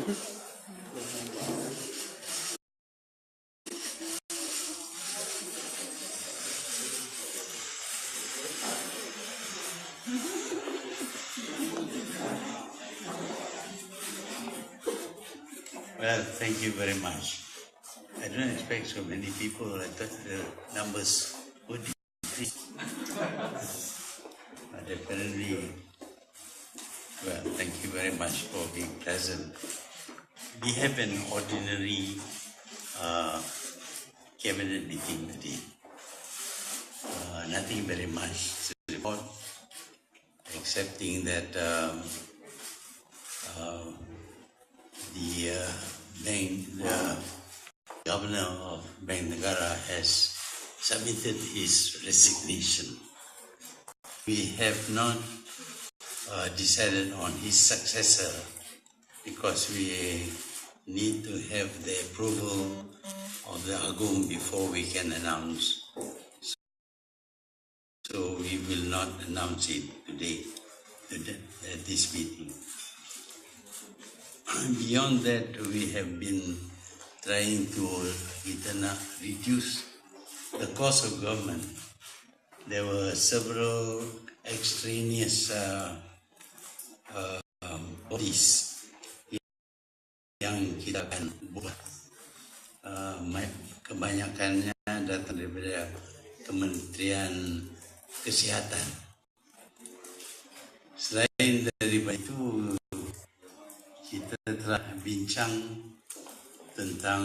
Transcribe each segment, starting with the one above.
Well, thank you very much. I don't expect so many people. I thought the numbers would increase. But apparently, well, thank you very much for being present. We have an ordinary cabinet meeting today. Nothing very much to report, excepting that the governor of Bank Negara has submitted his resignation. We have not decided on his successor because we need to have the approval of the Agung before we can announce. So we will not announce it today at this meeting. Beyond that, we have been trying to reduce the cost of government. There were several extraneous bodies yang kita akan buat. Kebanyakannya datang daripada Kementerian Kesihatan. Selain daripada itu, kita telah bincang tentang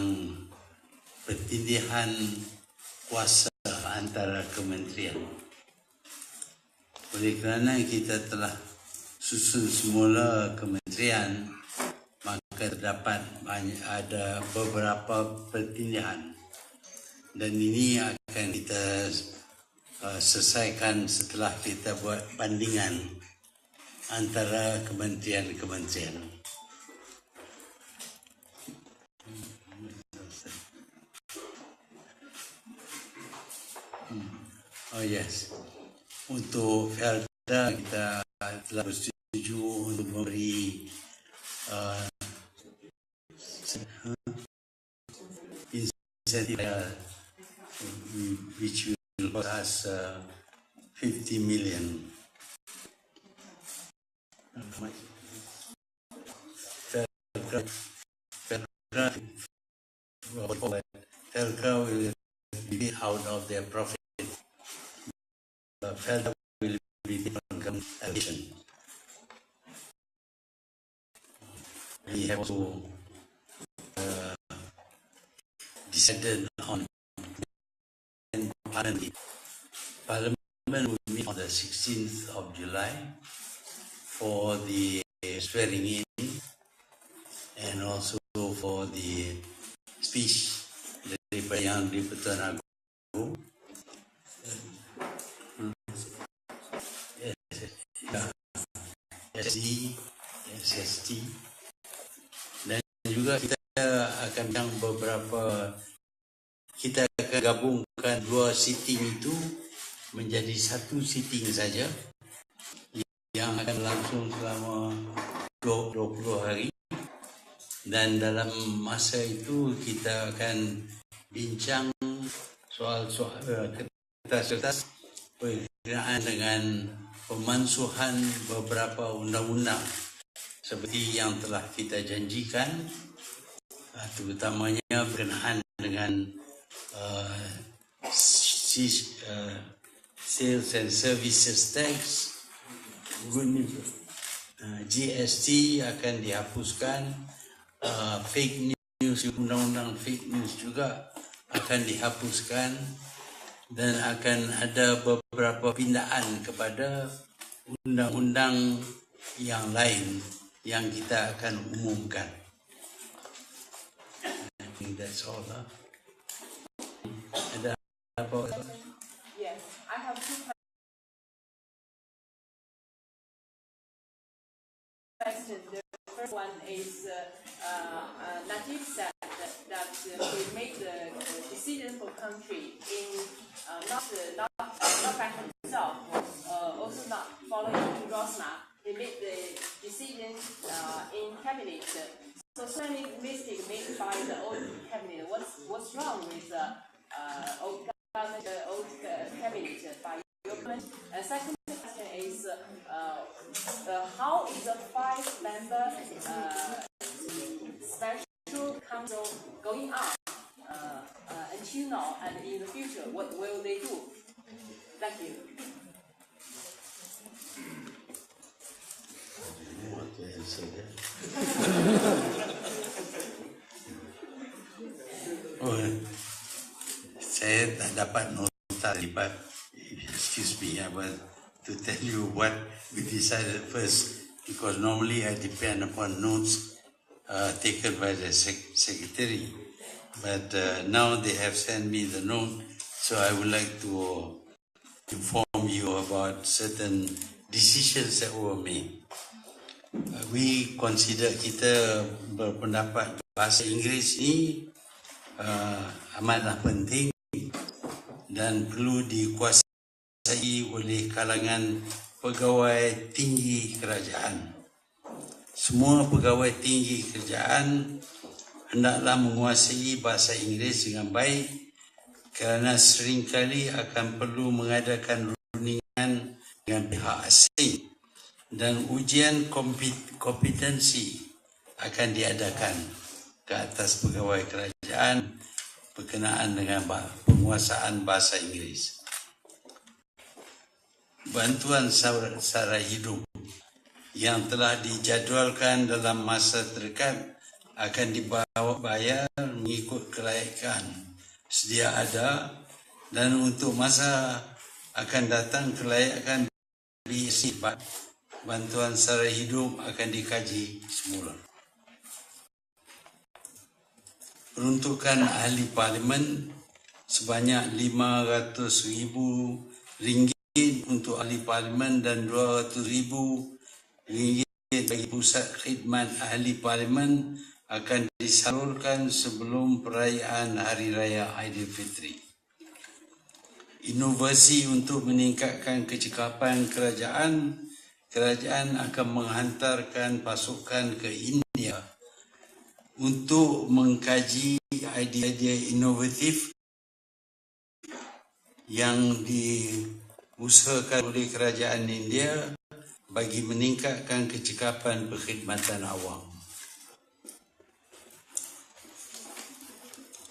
pertindihan kuasa antara kementerian. Oleh kerana kita telah susun semula kementerian, maka terdapat ada beberapa pertindihan. Dan ini akan kita selesaikan setelah kita buat bandingan antara kementerian-kementerian. Oh yes, untuk Felda kita telah bersetuju untuk memberi insentif which will cost us 50 million. Felda will be out of their profit. Felda will be different allocation. We have to decided on Parliament will meet on the 16th of July for the swearing in and also for the speech daripada Yang di-Pertuan Agong. SST dan juga kita akan bincang kita akan gabungkan dua sitting itu menjadi satu sitting saja yang akan berlangsung selama 20 hari, dan dalam masa itu kita akan bincang soal-soal kertas-kertas berkenaan dengan pemansuhan beberapa undang-undang seperti yang telah kita janjikan, terutamanya berkenaan dengan Sales and Services Tax, GST akan dihapuskan, fake news, undang-undang fake news juga akan dihapuskan, dan akan ada beberapa pindaan kepada undang-undang yang lain yang kita akan umumkan. I think that's all. Ada apa? Yes, I have two questions. The first one is Najib said that we made the decision for country in not by himself, also not following Rosma. He made the decision in cabinet. So so many mistakes made by the old cabinet. What's wrong with the old government, old cabinet by your government? And second question is, how is the 5-member special council going on until now, and in the future, what will they do? Thank you. What to answer that? Oh, saya tak dapat nota lipat. Excuse me, I want to tell you what we decided first, because normally I depend upon notes taken by the secretary. But now they have sent me the note, so I would like to inform you about certain decisions that were made. We consider, kita berpendapat bahasa Inggeris ni amatlah penting dan perlu dikuasai oleh kalangan pegawai tinggi kerajaan. Semua pegawai tinggi kerajaan hendaklah menguasai bahasa Inggeris dengan baik, kerana seringkali akan perlu mengadakan rundingan dengan pihak asing dan ujian kompetensi akan diadakan ke atas pegawai kerajaan berkenaan dengan penguasaan bahasa Inggeris. Bantuan sara hidup yang telah dijadualkan dalam masa terdekat akan dibayar mengikut kelayakan sedia ada, dan untuk masa akan datang kelayakan diisi. Bantuan sara hidup akan dikaji semula. Peruntukan ahli parlimen sebanyak RM500,000 untuk ahli parlimen dan RM200,000 bagi pusat khidmat ahli parlimen akan disalurkan sebelum perayaan Hari Raya Aidilfitri. Inovasi untuk meningkatkan kecekapan kerajaan akan menghantarkan pasukan ke India untuk mengkaji idea-idea inovatif yang diusahakan oleh kerajaan India bagi meningkatkan kecekapan perkhidmatan awam.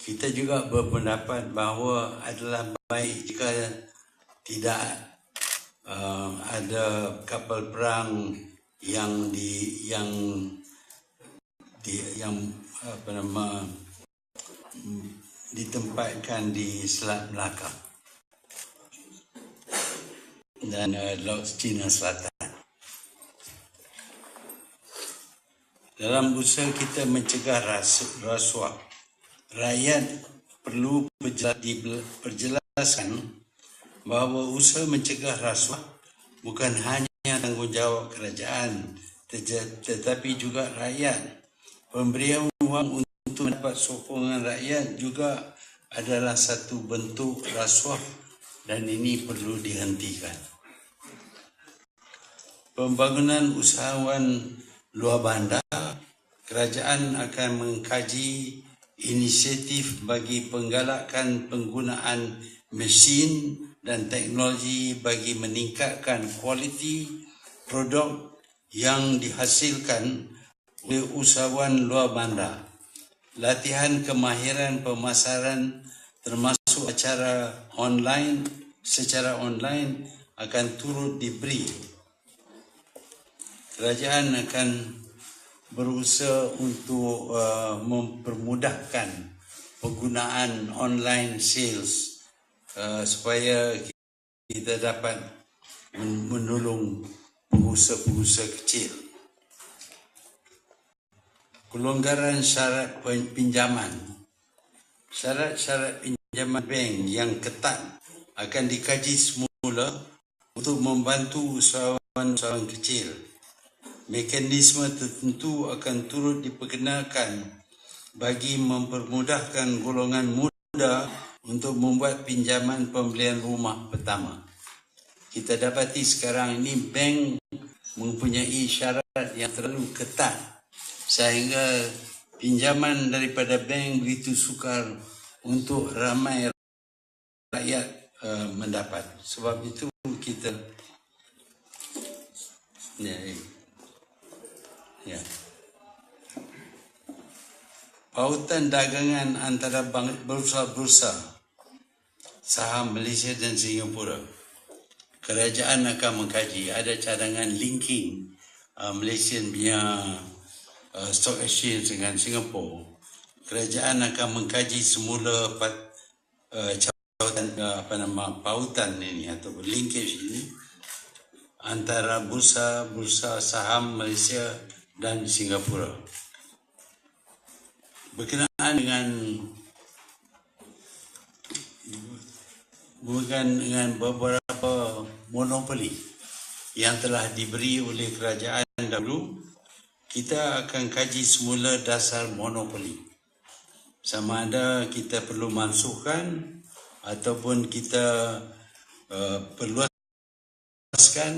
Kita juga berpendapat bahawa adalah baik jika tidak ada kapal perang yang ditempatkan di Selat Melaka dan Laut Cina Selatan. Dalam usaha kita mencegah rasuah, rakyat perlu diperjelaskan bahawa usaha mencegah rasuah bukan hanya tanggungjawab kerajaan, tetapi juga rakyat. Pemberian wang untuk mendapat sokongan rakyat juga adalah satu bentuk rasuah dan ini perlu dihentikan. Pembangunan usahawan luar bandar, kerajaan akan mengkaji inisiatif bagi penggalakan penggunaan mesin dan teknologi bagi meningkatkan kualiti produk yang dihasilkan oleh usahawan luar bandar. Latihan kemahiran pemasaran termasuk secara online akan turut diberi. Kerajaan akan berusaha untuk mempermudahkan penggunaan online sales supaya kita dapat menolong pengusaha-pengusaha kecil. Kelonggaran syarat pinjaman. Syarat pinjaman bank yang ketat akan dikaji semula untuk membantu usahawan kecil. Mekanisme tertentu akan turut diperkenalkan bagi mempermudahkan golongan muda untuk membuat pinjaman pembelian rumah pertama. Kita dapati sekarang ini bank mempunyai syarat yang terlalu ketat sehingga pinjaman daripada bank begitu sukar untuk ramai rakyat mendapat. Sebab itu kita pautan dagangan antara bursa-bursa saham Malaysia dan Singapura. Kerajaan akan mengkaji, ada cadangan linking Malaysian punya stock exchange dengan Singapura. Kerajaan akan mengkaji semula pautan ini atau linkage ini antara bursa saham Malaysia dan Singapura. Berkenaan dengan beberapa monopoli yang telah diberi oleh kerajaan dahulu, kita akan kaji semula dasar monopoli. Sama ada kita perlu mansuhkan ataupun kita perluaskan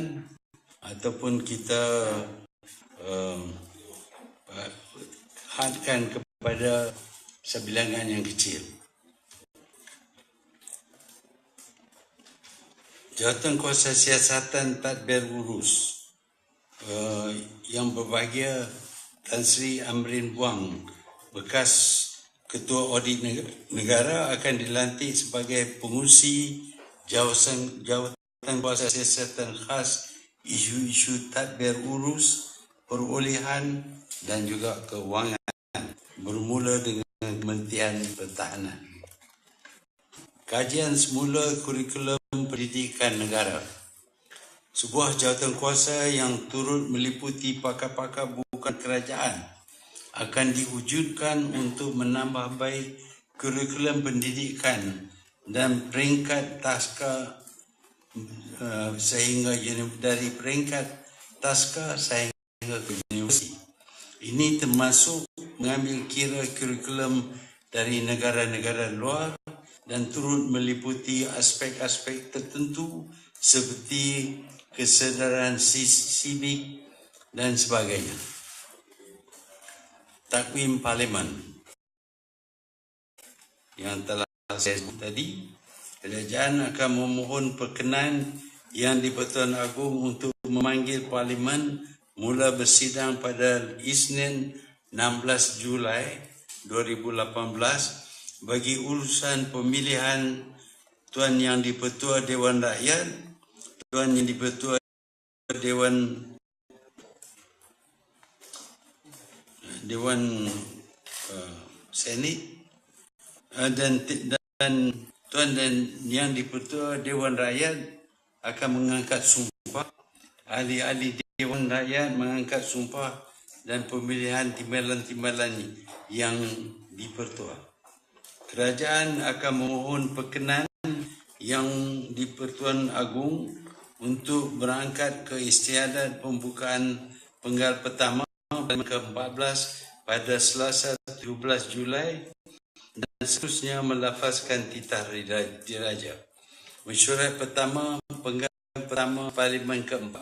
ataupun kita hadkan kepada sebilangan yang kecil. Jawatankuasa Siasatan Tadbir Urus yang berbahagia Tan Sri Amrin Buang, bekas Ketua Audit Negara, akan dilantik sebagai pengurusi Jawatankuasa Siasatan Khas isu-isu tadbir urus, perolehan dan juga kewangan, bermula dengan Kementerian Pertahanan. Kajian semula kurikulum pendidikan negara. Sebuah jawatankuasa yang turut meliputi pakar-pakar bukan kerajaan akan diwujudkan untuk menambah baik kurikulum pendidikan dan peringkat taska sehingga dari peringkat taska sehingga ke universiti. Ini termasuk mengambil kira kurikulum dari negara-negara luar dan turut meliputi aspek-aspek tertentu seperti kesedaran sivik dan sebagainya. Takwim Parlimen yang telah saya sebut tadi, kerajaan akan memohon perkenan yang di-Pertuan Agong untuk memanggil Parlimen mula bersidang pada Isnin 16 Julai 2018 bagi urusan pemilihan Tuan Yang di-Pertua Dewan Rakyat, Tuan Yang di-Pertua Dewan Senate dan Tuan dan Yang di-Pertua Dewan Rakyat akan mengangkat sumpah. Ahli-ahli Dewan Rakyat mengangkat sumpah dan pemilihan timbalan-timbalan yang di-Pertua. Kerajaan akan memohon perkenan yang di-Pertuan Agong untuk berangkat ke istiadat pembukaan penggal pertama ke-14 pada Selasa 17 Julai dan seterusnya melafazkan titah diraja. Mesyuarat pertama penggal pertama Parlimen ke-14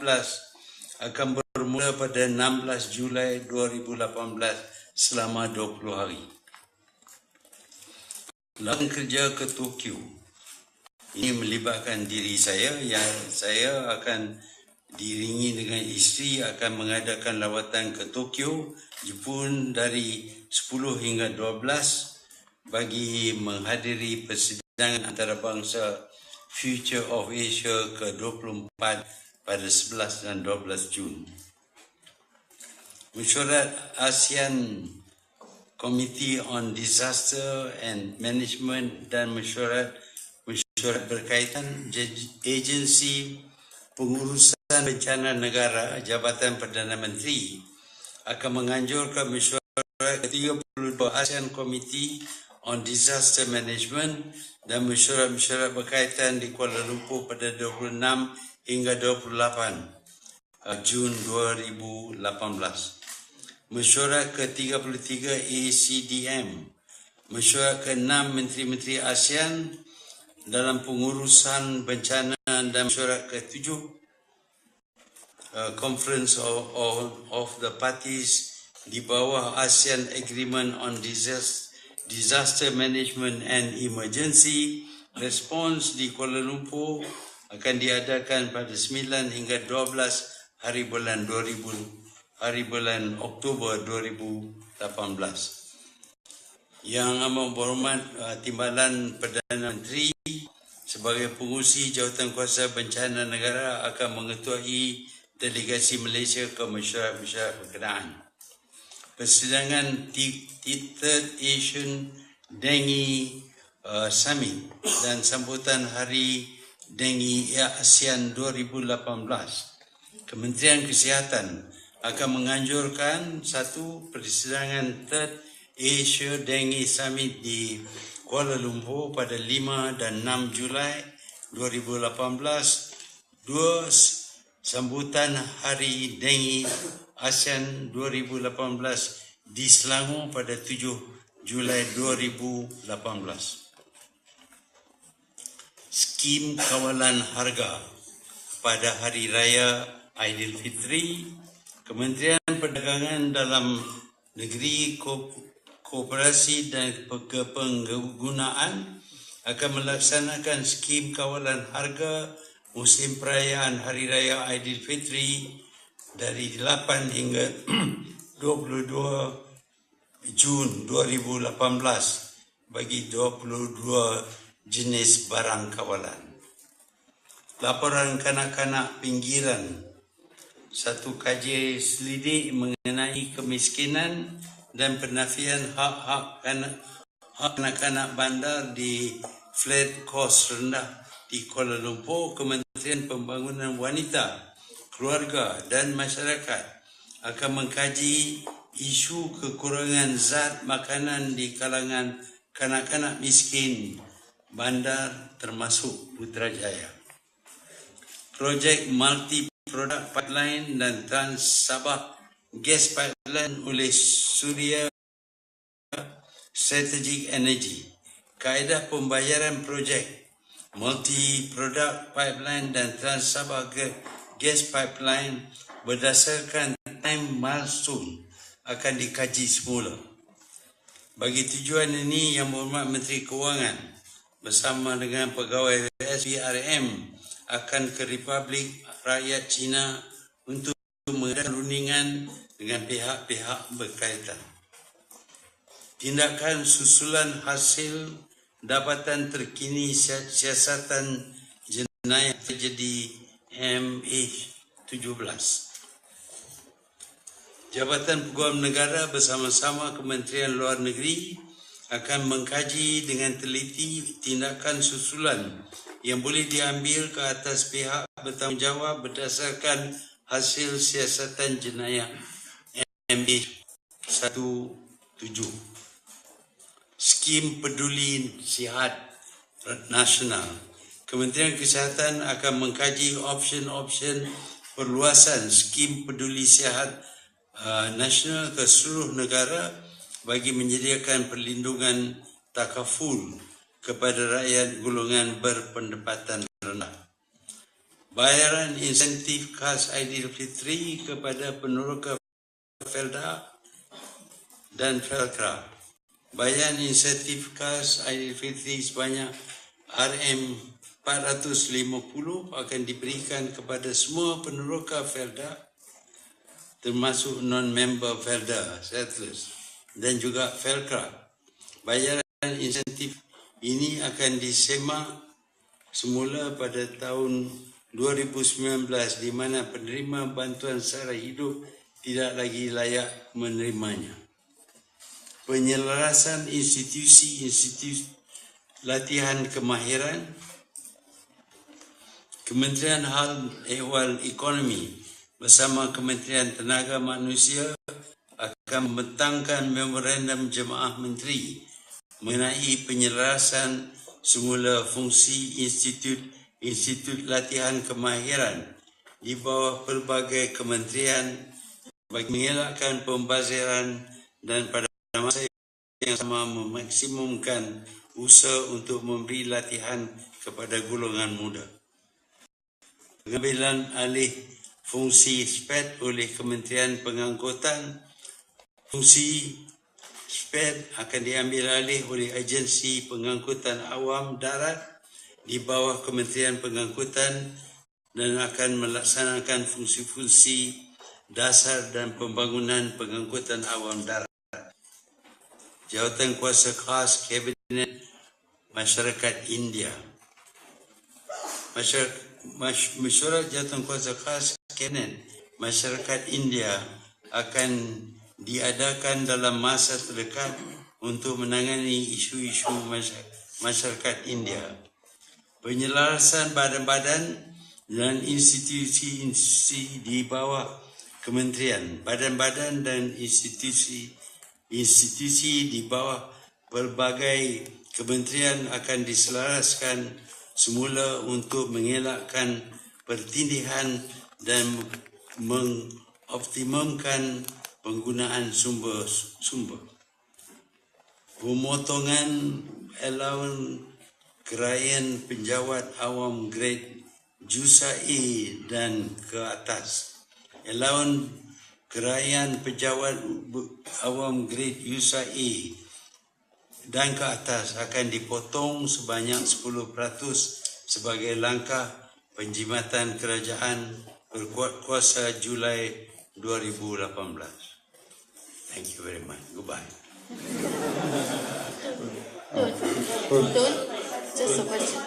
akan bermula pada 16 Julai 2018 selama 20 hari. Lawan kerja ke Tokyo. Ini melibatkan diri saya, yang saya akan diiringi dengan isteri akan mengadakan lawatan ke Tokyo, Jepun dari 10 hingga 12 bagi menghadiri persidangan antarabangsa Future of Asia ke-24 pada 11 dan 12 Jun. Mesyuarat ASEAN Committee on Disaster and Management dan mesyuarat berkaitan agensi pengurusan bencana negara Jabatan Perdana Menteri akan menganjurkan mesyuarat ke-32 ASEAN Committee on Disaster Management dan mesyuarat berkaitan di Kuala Lumpur pada 26 hingga 28 Jun 2018. Mesyuarat ke-33 ACDM, mesyuarat ke-6 Menteri-Menteri ASEAN dalam pengurusan bencana dan mesyuarat ke-7 Conference of the Parties di bawah ASEAN Agreement on Disaster Management and Emergency Response di Kuala Lumpur akan diadakan pada 9 hingga 12 hari bulan Oktober 2018. Yang amat berhormat Timbalan Perdana Menteri sebagai pengurusi Jawatankuasa Bencana Negara akan mengetuai delegasi Malaysia ke masyarakat berkenaan. Persidangan Third Asian Dengue Summit dan sambutan Hari Dengue ASEAN 2018. Kementerian Kesihatan akan menganjurkan satu persidangan Third Asia Dengue Summit di Kuala Lumpur pada 5 dan 6 Julai 2018. Dua, sambutan Hari Dengue ASEAN 2018 di Selangor pada 7 Julai 2018. Skim kawalan harga pada Hari Raya Aidilfitri, Kementerian Perdagangan Dalam Negeri, Koperasi dan Penggunaan akan melaksanakan skim kawalan harga musim perayaan Hari Raya Aidilfitri dari 8 hingga 22 Jun 2018 bagi 22 jenis barang kawalan. Laporan kanak-kanak pinggiran, satu kaji selidik mengenai kemiskinan dan penafian hak-hak kanak-kanak bandar di flat cost rendah di Kuala Lumpur. Kementerian Pembangunan Wanita, Keluarga dan Masyarakat akan mengkaji isu kekurangan zat makanan di kalangan kanak-kanak miskin bandar termasuk Putrajaya. Projek multi-product pipeline dan Trans Sabah gas pipeline oleh Suria Strategic Energy. Kaedah pembayaran projek multi-product pipeline dan Trans Sabah gas pipeline berdasarkan time milestone akan dikaji semula. Bagi tujuan ini, Yang Berhormat Menteri Kewangan bersama dengan pegawai SPRM akan ke Republik Rakyat China untuk mengadakan rundingan dengan pihak-pihak berkaitan. Tindakan susulan hasil dapatan terkini siasatan jenayah terjadi MH17. Jabatan Peguam Negara bersama-sama Kementerian Luar Negeri akan mengkaji dengan teliti tindakan susulan yang boleh diambil ke atas pihak bertanggungjawab berdasarkan hasil siasatan jenayah MH17. Skim Peduli Sihat Nasional. Kementerian Kesihatan akan mengkaji option-option perluasan skim peduli sihat nasional ke seluruh negara bagi menyediakan perlindungan takaful kepada rakyat golongan berpendapatan rendah. Bayaran insentif khas Aidilfitri kepada peneroka Felda dan Felkra. Bayaran insentif khas Aidilfitri sebanyak RM450 akan diberikan kepada semua peneroka Felda termasuk non-member Felda settlers dan juga Felkra. Bayaran insentif ini akan disemak semula pada tahun 2019 di mana penerima bantuan sara hidup tidak lagi layak menerimanya. Penyelarasan institusi latihan kemahiran. Kementerian Hal Ehwal Ekonomi bersama Kementerian Tenaga Manusia akan membentangkan memorandum jemaah menteri mengenai penyelarasan semula fungsi institut latihan kemahiran di bawah pelbagai kementerian bagi mengelakkan pembaziran dan pada masa yang sama memaksimumkan usaha untuk memberi latihan kepada golongan muda. Pengambilan alih fungsi SPET oleh Kementerian Pengangkutan Fungsi SPED akan diambil alih oleh agensi pengangkutan awam darat di bawah Kementerian Pengangkutan dan akan melaksanakan fungsi-fungsi dasar dan pembangunan pengangkutan awam darat. Jawatan Kuasa Khas Kabinet Masyarakat India. Mesyuarat Jawatan Kuasa Khas Kabinet Masyarakat India akan diadakan dalam masa terdekat untuk menangani isu-isu masyarakat India. Penyelarasan badan-badan dan institusi-institusi di bawah kementerian, badan-badan dan institusi di bawah pelbagai kementerian akan diselaraskan semula untuk mengelakkan pertindihan dan mengoptimumkan penggunaan sumber. Pemotongan allowance kerajaan penjawat awam grade Jusa A dan ke atas. Allowance kerajaan penjawat awam grade Jusa A dan ke atas akan dipotong sebanyak 10% sebagai langkah penjimatan kerajaan berkuat kuasa Julai 2018. Thank you very much. Goodbye. Just a question.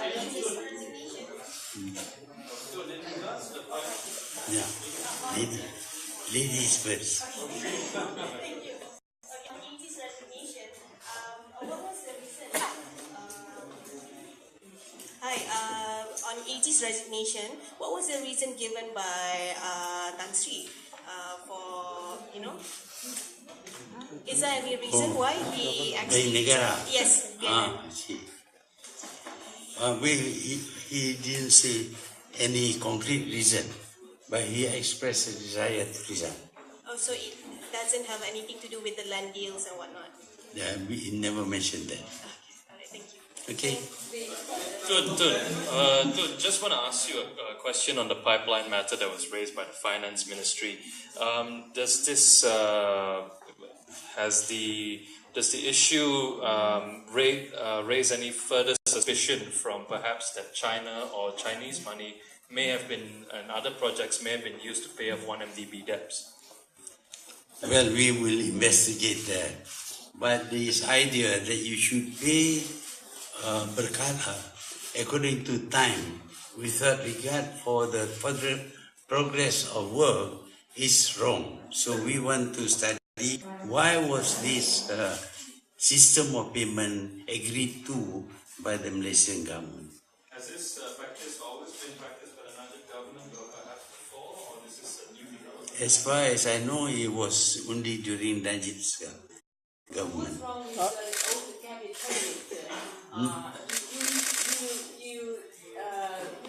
Yeah, ladies first. Hi, on AG's resignation, what was the reason given by Tan Sri for, is there any reason why he actually... Negara. Yes. I see. He didn't say any concrete reason, but he expressed a desire to resign. Oh, so it doesn't have anything to do with the land deals and whatnot? Yeah, he never mentioned that. Okay, all right, thank you. Okay. Tun, just want to ask you a question on the pipeline matter that was raised by the Finance Ministry. Does the issue raise any further suspicion from perhaps that China or Chinese money may have been, and other projects may have been used to pay off 1MDB debts? Well, we will investigate that. But this idea that you should pay berkala according to time without regard for the further progress of work is wrong. So we want to study why was this system of payment agreed to by the Malaysian government. Has this practice always been practiced by another government or perhaps before, or this is a new development? As far as I know, it was only during Najib's government. What's wrong with the old cabinet? You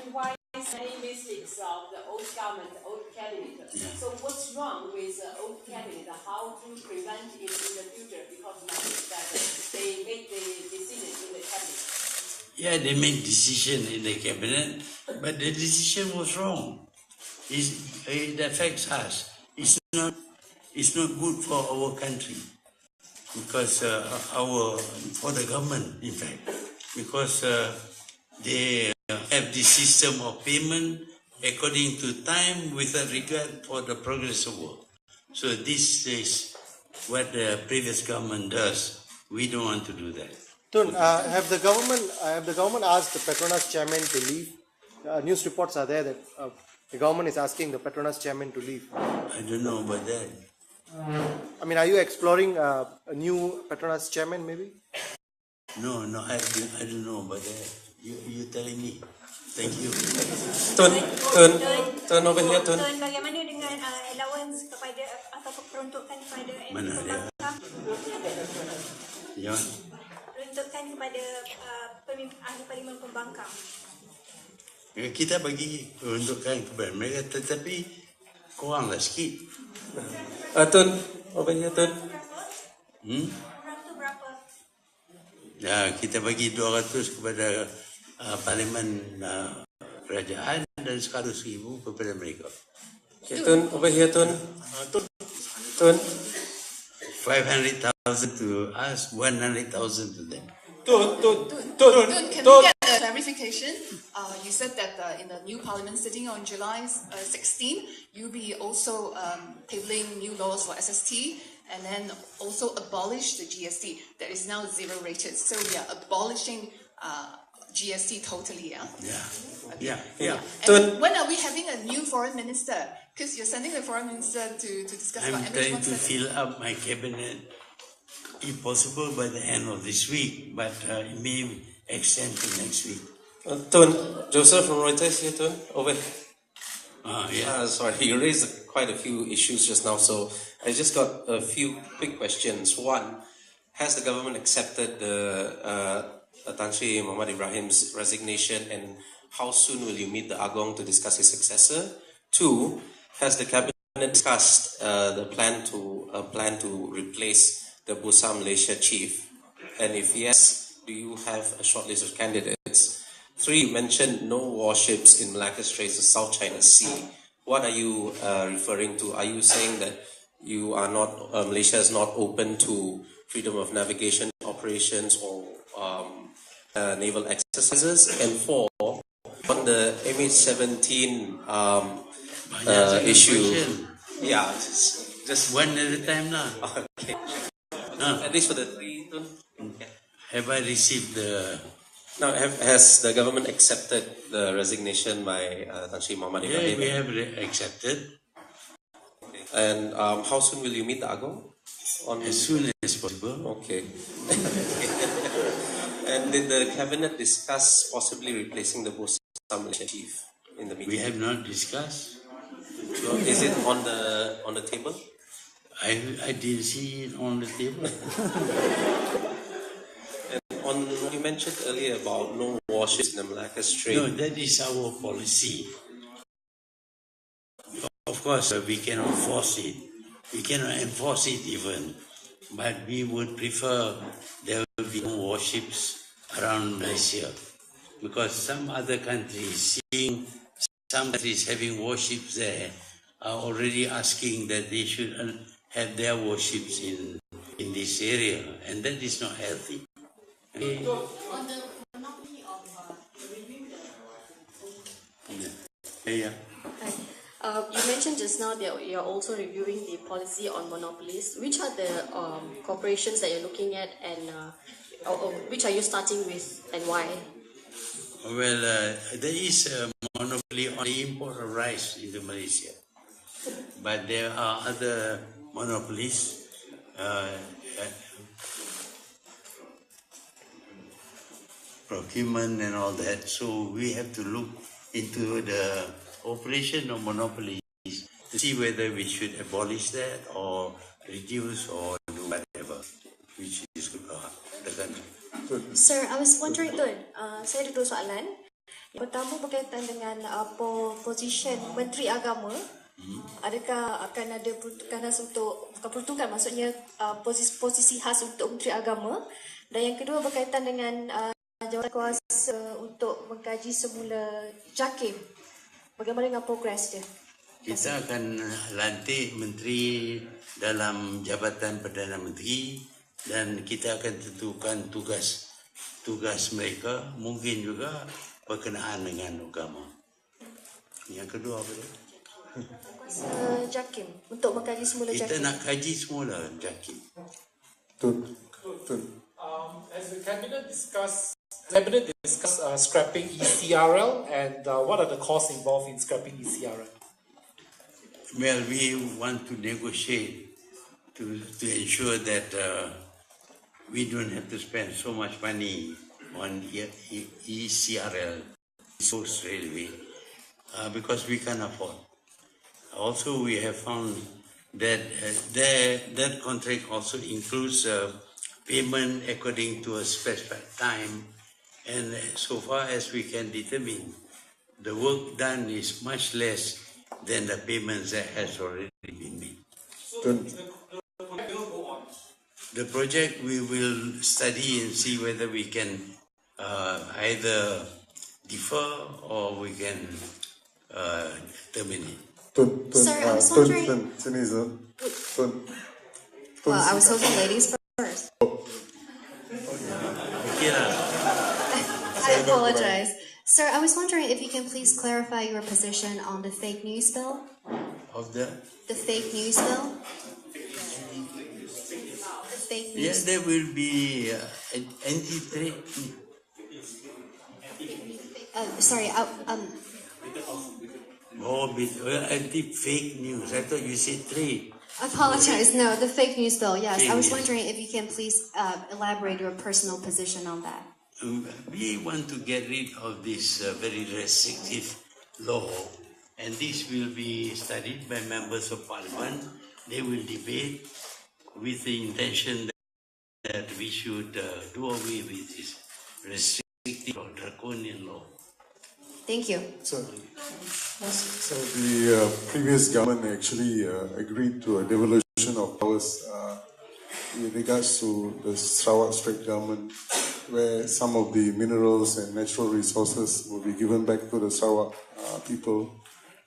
revise many mistakes of the old government, old cabinet. Yeah. So what's wrong with the old cabinet? How to prevent it in the future? Because now that they make the decision in the cabinet. Yeah, they made decision in the cabinet, but the decision was wrong. It affects us. It's not good for our country, because for the government, in fact, because they have this system of payment according to time without regard for the progress of work. So this is what the previous government does. We don't want to do that. Tun, have the government asked the Petronas chairman to leave? News reports are there that the government is asking the Petronas chairman to leave. I don't know about that. I mean, are you exploring a new Petronas chairman maybe? No, I don't know about that. You telling me. Thank you. Tun, over here, Tun. Bagaimana dengan allowance kepada atau peruntukan kepada Mana dia? Ya. peruntukan kepada ahli parlimen pembangkang? Kita bagi peruntukan kepada mereka, tetapi kuranglah sikit. Tun, over here, Tun. Orang tu berapa? Ya, kita bagi 200 kepada parlimen kerajaan dan 100,000 kepada mereka. Okay, Tun, over here, Tun. Tun. 500,000 to us, 100,000 to them. Can we get a clarification? You said that in the new parliament sitting on July 16, you'll be also tabling new laws for SST and then also abolish the GST that is now zero rated. So we are abolishing GST totally, yeah? Yeah. And when are we having a new foreign minister? Because you're sending the foreign minister to discuss I'm about trying MH170. to fill up my cabinet, if possible, by the end of this week, but it may extend to next week. Joseph from Reuters here, Tun. Over. Yeah. Sorry, you raised quite a few issues just now, so I just got a few quick questions. One, has the government accepted the Tan Sri Muhammad Ibrahim's resignation, and how soon will you meet the Agong to discuss his successor? Two, has the cabinet discussed the plan to replace the Bursa Malaysia chief? And if yes, do you have a short list of candidates? Three, you mentioned no warships in Malacca Straits or South China Sea. What are you referring to? Are you saying that you are not, Malaysia is not open to freedom of navigation operations or naval exercises? And four, on the MH17 issue. Question. Yeah, just One at a time now. okay. At least for the three. Okay. Have I received the... Now, has the government accepted the resignation by Tan Sri Muhammad Ibrahim? Yeah, we have accepted. And how soon will you meet the Agong? As soon as possible. Okay. And did the cabinet discuss possibly replacing the Bursa Malaysia chief in the meeting? We have not discussed. So is it on the table? I didn't see it on the table. And you mentioned earlier about no warships in the Malacca Strait. No, that is our policy. Of course, we cannot force it. We cannot enforce it even. But we would prefer there will be no warships around Malaysia. Because some other countries, seeing some countries having warships there, are already asking that they should have their warships in this area. And that is not healthy. Okay. On the monopoly of reviewing Yeah. You mentioned just now that you're also reviewing the policy on monopolies. Which are the corporations that you're looking at, and or which are you starting with, and why? Well, there is a monopoly on the import of rice into Malaysia. But there are other monopolies. Procurement and all that. So we have to look into the operation of monopolies to see whether we should abolish that or reduce or do whatever, which is the country. Sir, I was wondering, Tun, saya ada dua soalan. Yang pertama berkaitan dengan position Menteri Agama. Adakah akan ada peruntukan khas untuk, bukan peruntukan, maksudnya posisi khas untuk Menteri Agama. Dan yang kedua berkaitan dengan jawatan kuasa untuk mengkaji semula JAKIM. Bagaimana dengan progres dia? Kita akan lantik menteri dalam Jabatan Perdana Menteri dan kita akan tentukan tugas mereka, mungkin juga berkenaan dengan agama. Yang kedua apa dia? Kuasa JAKIM untuk mengkaji semula JAKIM. Kita nak kaji semula JAKIM. As the cabinet discuss scrapping ECRL, and what are the costs involved in scrapping ECRL? Well, we want to negotiate to ensure that we don't have to spend so much money on ECRL, Coast Railway, because we can afford. Also, we have found that that contract also includes payment according to a specified time, and so far as we can determine, the work done is much less than the payments that has already been made. The project we will study and see whether we can either defer or we can terminate. Sir, I was wondering. Well, I was hoping ladies first. Okay lah. I apologize. Sir, I was wondering if you can please clarify your position on the fake news bill? Of the The fake news bill? The fake news. yes, there will be anti-trade. Sorry, Anti-fake news. I thought you said trade. I apologize. No, the fake news bill. Yes, Fake I was news. wondering if you can please elaborate your personal position on that. We want to get rid of this very restrictive law, and this will be studied by members of parliament. They will debate with the intention that we should do away with this restrictive or draconian law. Thank you. So the previous government actually agreed to a devolution of powers in regards to the Sarawak State government, where some of the minerals and natural resources will be given back to the Sarawak people.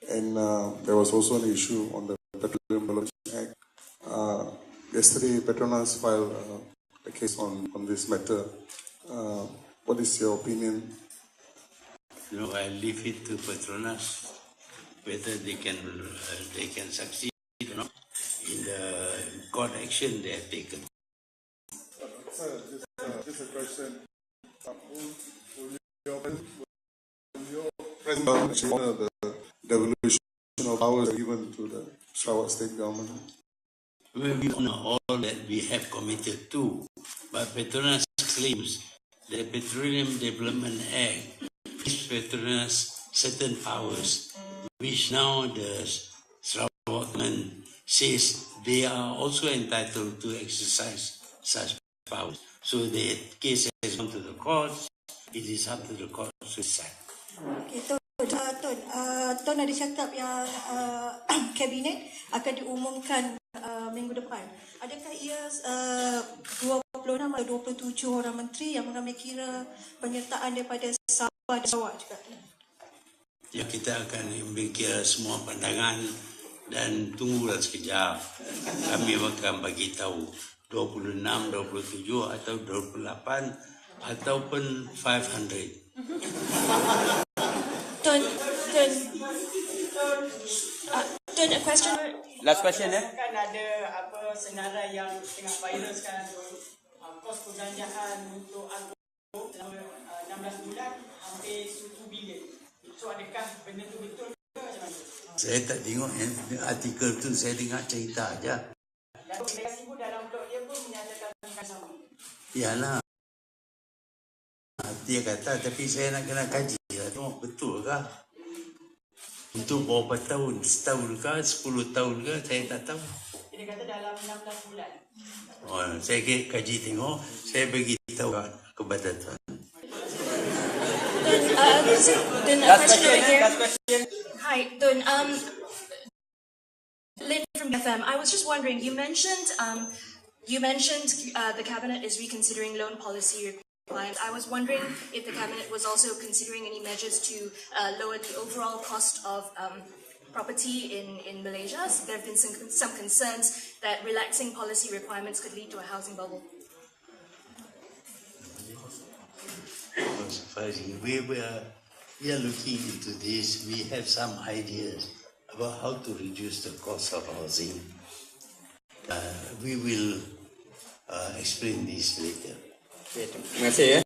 And there was also an issue on the Petroleum Development Act. Yesterday, Petronas filed a case on this matter. What is your opinion? I leave it to Petronas whether they can succeed or not in the court action they have taken. Sir, just a question. Will your president actually honor the devolution of powers given to the Sarawak State government? We honor all that we have committed to, but Petronas claims the Petroleum Development Act gives Petronas certain powers, which now the Sarawak government says they are also entitled to exercise such powers. So the case has gone to the courts. It is up to the courts to decide. Okay, Tun ada cakap yang kabinet akan diumumkan minggu depan. Adakah ia 26 atau 27 orang menteri yang mengambil kira penyertaan daripada Sabah dan Sarawak juga? Ya, kita akan ambil kira semua pandangan dan tunggulah sekejap. Kami akan bagi tahu 26, 27 atau 28 ataupun 500. Tun, a question. Last question ya. Kan ada apa senarai yang tengah viral sekarang tu, kos perbelanjaan untuk angkut selama 16 bulan hampir 1 bilion. So adakah benda tu betul ke macam mana? Saya tak tengok artikel tu, saya dengar cerita aja. Dan delegasi pun dalam blog dia pun menyatakan sama. Yalah. Dia kata, tapi saya nak kena kaji lah. Tengok betul kah? Untuk berapa tahun? Setahun kah? 10 tahun kah? Saya tak tahu. Dia kata dalam 16 bulan. Oh, saya kaji tengok. Saya bagi tahu kepada tuan. Tun, a question over here. Hi, Tun. Lynn from FM. I was just wondering, you mentioned the cabinet is reconsidering loan policy requirements. I was wondering if the cabinet was also considering any measures to lower the overall cost of property in Malaysia. So there have been some concerns that relaxing policy requirements could lead to a housing bubble. We are looking into this. We have some ideas about how to reduce the cost of housing. We will explain this later. Terima kasih ya.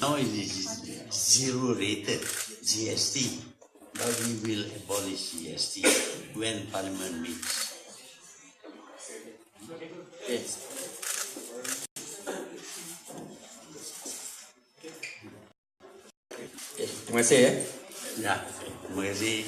Now it is zero rated GST, but we will abolish GST when Parliament meets. Yes. Terima kasih ya. Ya, terima kasih.